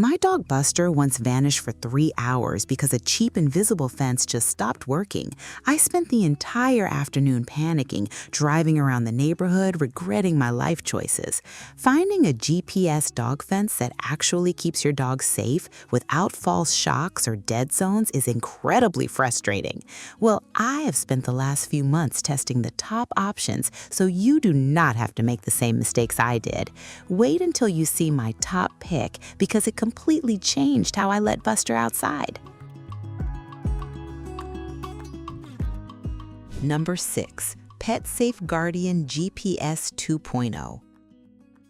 My dog Buster once vanished for 3 hours because a cheap invisible fence just stopped working. I spent the entire afternoon panicking, driving around the neighborhood, regretting my life choices. Finding a GPS dog fence that actually keeps your dog safe without false shocks or dead zones is incredibly frustrating. Well, I have spent the last few months testing the top options so you do not have to make the same mistakes I did. Wait until you see my top pick because it completely changed how I let Buster outside. Number 6. PetSafe Guardian GPS 2.0.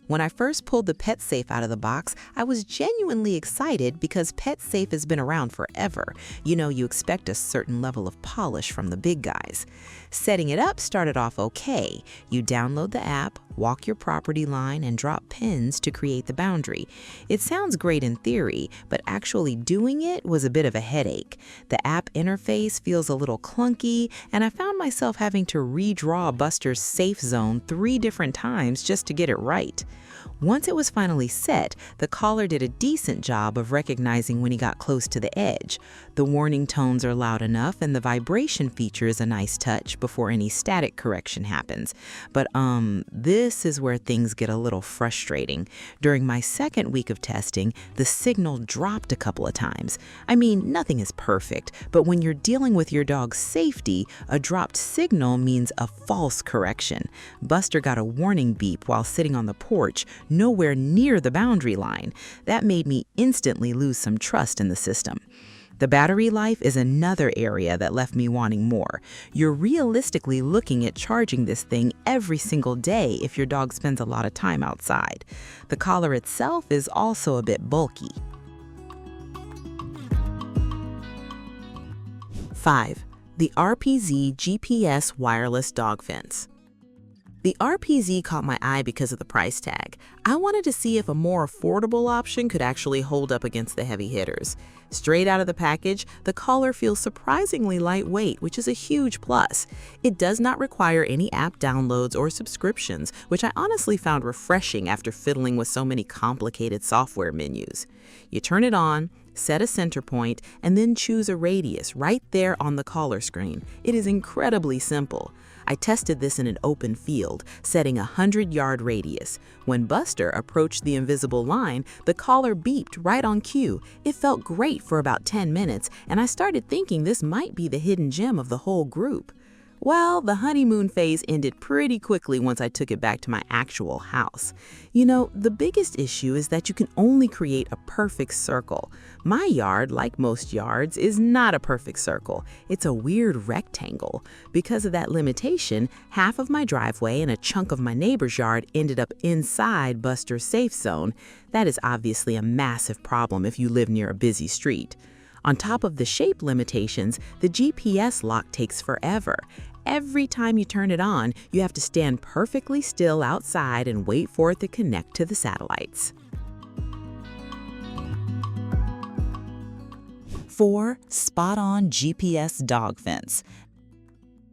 When I first pulled the PetSafe out of the box, I was genuinely excited because PetSafe has been around forever. You expect a certain level of polish from the big guys. Setting it up started off okay. You download the app, walk your property line, and drop pins to create the boundary. It sounds great in theory, but actually doing it was a bit of a headache. The app interface feels a little clunky, and I found myself having to redraw Buster's safe zone 3 different times just to get it right. Once it was finally set, the collar did a decent job of recognizing when he got close to the edge. The warning tones are loud enough, and the vibration feature is a nice touch before any static correction happens. But this is where things get a little frustrating. During my second week of testing, the signal dropped a couple of times. I mean, nothing is perfect, but when you're dealing with your dog's safety, a dropped signal means a false correction. Buster got a warning beep while sitting on the porch, nowhere near the boundary line. That made me instantly lose some trust in the system. The battery life is another area that left me wanting more. You're realistically looking at charging this thing every single day if your dog spends a lot of time outside. The collar itself is also a bit bulky. 5. The RPZ GPS Wireless Dog Fence. The RPZ caught my eye because of the price tag. I wanted to see if a more affordable option could actually hold up against the heavy hitters. Straight out of the package, the collar feels surprisingly lightweight, which is a huge plus. It does not require any app downloads or subscriptions, which I honestly found refreshing after fiddling with so many complicated software menus. You turn it on, set a center point, and then choose a radius right there on the collar screen. It is incredibly simple. I tested this in an open field, setting a 100-yard radius. When Buster approached the invisible line, the collar beeped right on cue. It felt great for about 10 minutes, and I started thinking this might be the hidden gem of the whole group. Well, the honeymoon phase ended pretty quickly once I took it back to my actual house. The biggest issue is that you can only create a perfect circle. My yard, like most yards, is not a perfect circle. It's a weird rectangle. Because of that limitation, half of my driveway and a chunk of my neighbor's yard ended up inside Buster's safe zone. That is obviously a massive problem if you live near a busy street. On top of the shape limitations, the GPS lock takes forever. Every time you turn it on, you have to stand perfectly still outside and wait for it to connect to the satellites. 4. SpotOn GPS Dog Fence.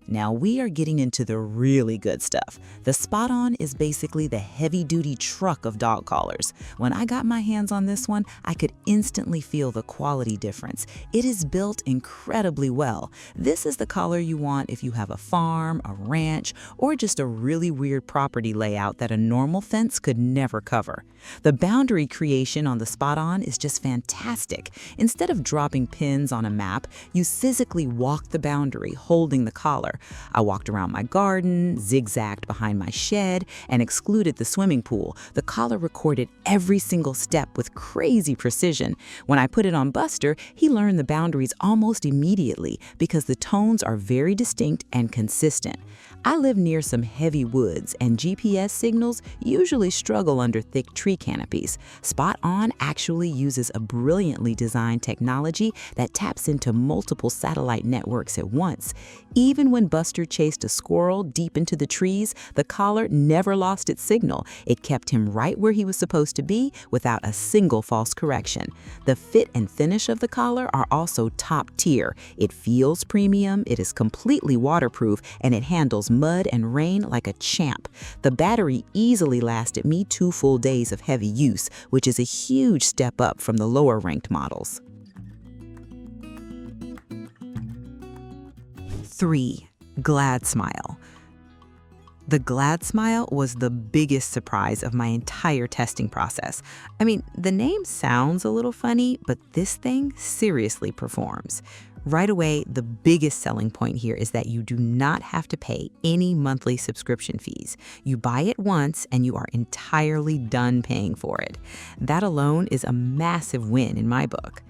Now we are getting into the really good stuff. The SpotOn is basically the heavy-duty truck of dog collars. When I got my hands on this one, I could instantly feel the quality difference. It is built incredibly well. This is the collar you want if you have a farm, a ranch, or just a really weird property layout that a normal fence could never cover. The boundary creation on the SpotOn is just fantastic. Instead of dropping pins on a map, you physically walk the boundary, holding the collar. I walked around my garden, zigzagged behind my shed, and excluded the swimming pool. The collar recorded every single step with crazy precision. When I put it on Buster, he learned the boundaries almost immediately because the tones are very distinct and consistent. I live near some heavy woods, and GPS signals usually struggle under thick tree canopies. SpotOn actually uses a brilliantly designed technology that taps into multiple satellite networks at once. Even when when Buster chased a squirrel deep into the trees, the collar never lost its signal. It kept him right where he was supposed to be without a single false correction. The fit and finish of the collar are also top tier. It feels premium, it is completely waterproof, and it handles mud and rain like a champ. The battery easily lasted me 2 full days of heavy use, which is a huge step up from the lower-ranked models. 3. Gladsmile. The Gladsmile was the biggest surprise of my entire testing process. I mean, the name sounds a little funny, but this thing seriously performs. Right away, the biggest selling point here is that you do not have to pay any monthly subscription fees. You buy it once and you are entirely done paying for it. That alone is a massive win in my book.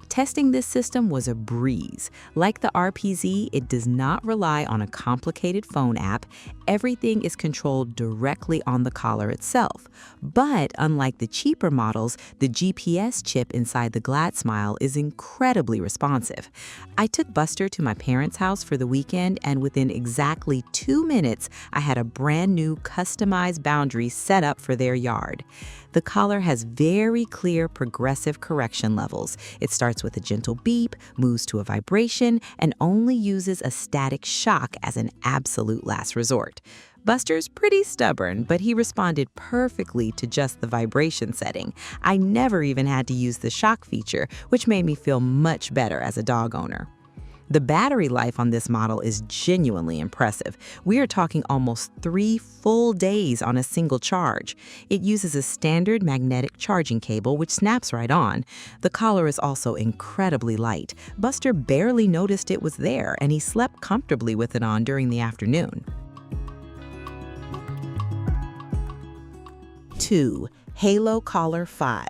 Testing this system was a breeze. Like the RPZ, it does not rely on a complicated phone app. Everything is controlled directly on the collar itself. But unlike the cheaper models, the GPS chip inside the Gladsmile is incredibly responsive. I took Buster to my parents' house for the weekend, and within exactly 2 minutes, I had a brand new customized boundary set up for their yard. The collar has very clear progressive correction levels. It starts with a gentle beep, moves to a vibration, and only uses a static shock as an absolute last resort. Buster's pretty stubborn, but he responded perfectly to just the vibration setting. I never even had to use the shock feature, which made me feel much better as a dog owner. The battery life on this model is genuinely impressive. We are talking almost 3 full days on a single charge. It uses a standard magnetic charging cable, which snaps right on. The collar is also incredibly light. Buster barely noticed it was there, and he slept comfortably with it on during the afternoon. 2. Halo Collar 5.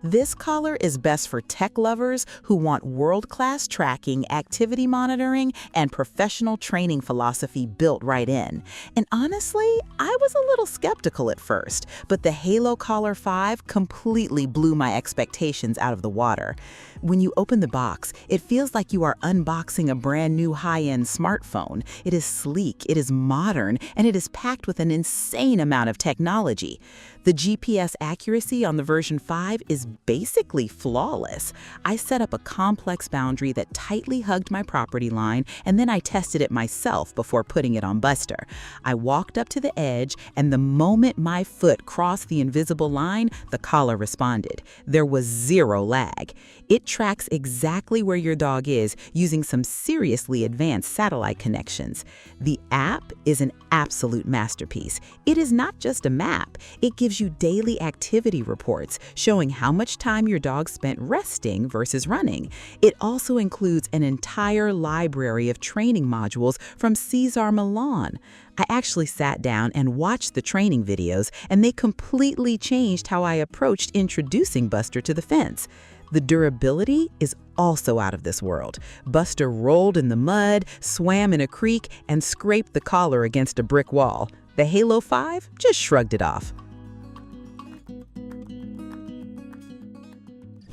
This collar is best for tech lovers who want world-class tracking, activity monitoring, and professional training philosophy built right in. And honestly, I was a little skeptical at first, but the Halo Collar 5 completely blew my expectations out of the water. When you open the box, it feels like you are unboxing a brand new high-end smartphone. It is sleek, it is modern, and it is packed with an insane amount of technology. The GPS accuracy on the version 5 is basically flawless. I set up a complex boundary that tightly hugged my property line, and then I tested it myself before putting it on Buster. I walked up to the edge, and the moment my foot crossed the invisible line, the collar responded. There was zero lag. It tracks exactly where your dog is using some seriously advanced satellite connections. The app is an absolute masterpiece. It is not just a map. It gives you daily activity reports showing how much time your dog spent resting versus running. It also includes an entire library of training modules from Cesar Millan. I actually sat down and watched the training videos, and they completely changed how I approached introducing Buster to the fence. The durability is also out of this world. Buster rolled in the mud, swam in a creek, and scraped the collar against a brick wall. The Halo 5 just shrugged it off.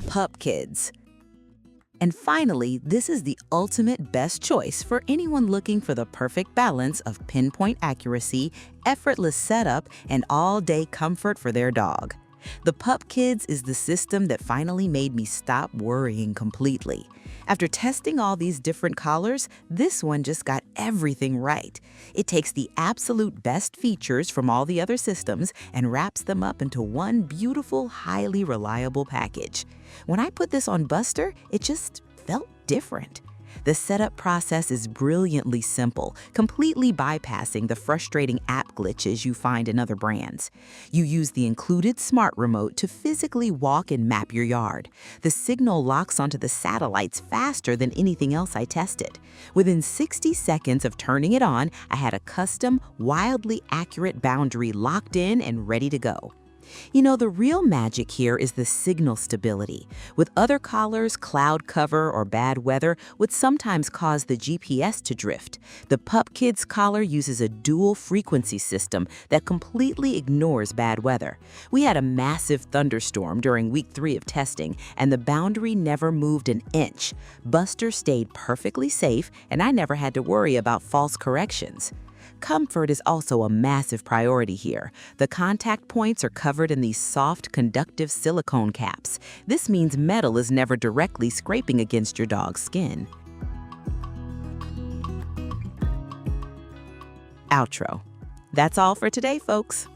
Pupkids. And finally, this is the ultimate best choice for anyone looking for the perfect balance of pinpoint accuracy, effortless setup, and all-day comfort for their dog. The Pupkids is the system that finally made me stop worrying completely. After testing all these different collars, this one just got everything right. It takes the absolute best features from all the other systems and wraps them up into one beautiful, highly reliable package. When I put this on Buster, it just felt different. The setup process is brilliantly simple, completely bypassing the frustrating app glitches you find in other brands. You use the included smart remote to physically walk and map your yard. The signal locks onto the satellites faster than anything else I tested. Within 60 seconds of turning it on, I had a custom, wildly accurate boundary locked in and ready to go. The real magic here is the signal stability. With other collars, cloud cover or bad weather would sometimes cause the GPS to drift. The Pupkids collar uses a dual frequency system that completely ignores bad weather. We had a massive thunderstorm during week 3 of testing, and the boundary never moved an inch. Buster stayed perfectly safe, and I never had to worry about false corrections. Comfort is also a massive priority here. The contact points are covered in these soft, conductive silicone caps. This means metal is never directly scraping against your dog's skin. Outro. That's all for today, folks.